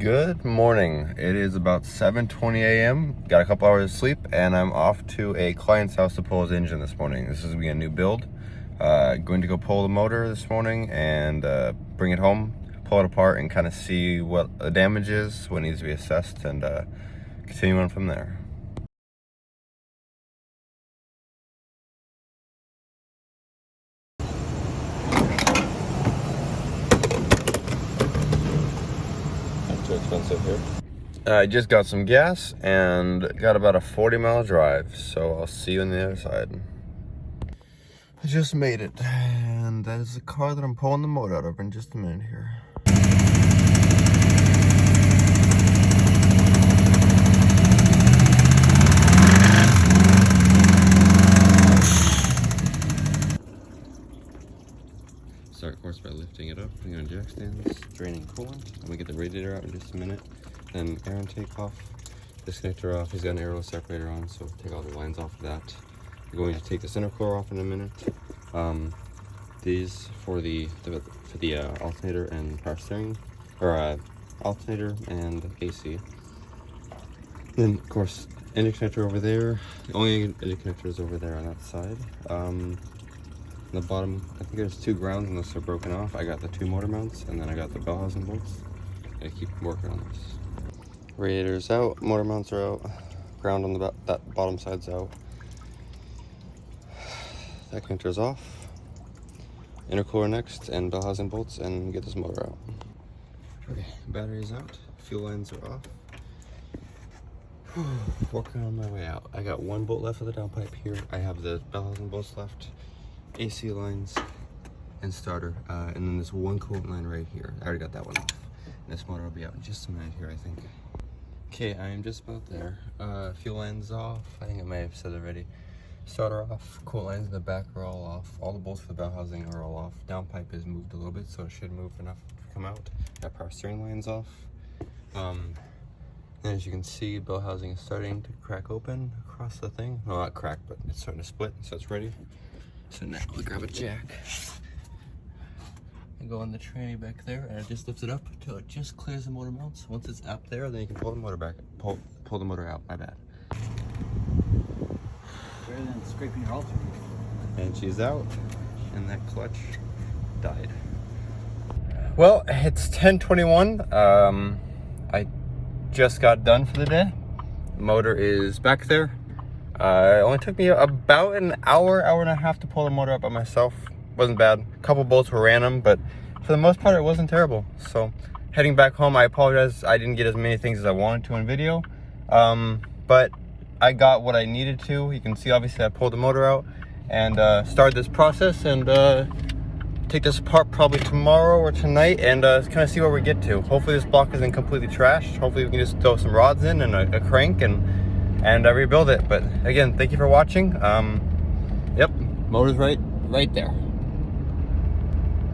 Good morning. It is about 7:20 a.m. Got a couple hours of sleep, and I'm off to a client's house to pull his engine this morning. This is gonna be a new build. Going to go pull the motor this morning and bring it home, pull it apart, and kind of see what the damage is, what needs to be assessed, and continue on from there. Not too expensive here. I just got some gas and got about a 40-mile drive, so I'll see you on the other side. I just made it, and that is the car that I'm pulling the motor out of in just a minute here. Start, of course, by lifting it up, putting on jack stands, draining coolant. I'm gonna get the radiator out in just a minute. Then air intake off, disconnector off. He's got an aero separator on, so take all the lines off of that. I'm going to take the center core off in a minute. These for the alternator and power steering, or alternator and AC. Then, of course, interconnector over there. The only interconnector is over there on that side. The bottom, I think there's 2 grounds unless they're broken off. I got the 2 motor mounts, and then I got the bell housing bolts. I keep working on this. Radiator's out, motor mounts are out, ground on the that bottom side's out. That connector's off. Intercooler next, and bell housing bolts, and get this motor out. Okay, battery's out, fuel lines are off. Working on my way out. I got 1 bolt left of the downpipe here. I have the bell housing bolts left. AC lines and starter, and then this 1 coolant line right here. I already got that one off. This motor will be out in just a minute here, I think. Okay, I am just about there. Fuel lines off. I think I may have said it already. Starter off. Coolant lines in the back are all off. All the bolts for the bell housing are all off. Downpipe is moved a little bit, so it should move enough to come out. Got power steering lines off. And as you can see, bell housing is starting to crack open across the thing. No, not crack, but it's starting to split, so it's ready. So now I'll grab a jack and go on the tranny back there, and I just lift it up until it just clears the motor mounts. Once it's up there, then you can pull the motor back, pull the motor out. My bad. Better than scraping your alternator. And she's out, and that clutch died. Well, it's 10:21. I just got done for the day. The motor is back there. It only took me about an hour and a half to pull the motor up by myself. Wasn't bad. A couple bolts were random, but for the most part, it wasn't terrible. So, heading back home, I apologize. I didn't get as many things as I wanted to in video, but I got what I needed to. You can see, obviously, I pulled the motor out and started this process, and take this apart probably tomorrow or tonight, and kind of see where we get to. Hopefully, this block isn't completely trashed. Hopefully, we can just throw some rods in and a crank and rebuild it. But again, thank you for watching. Yep, motor's right there.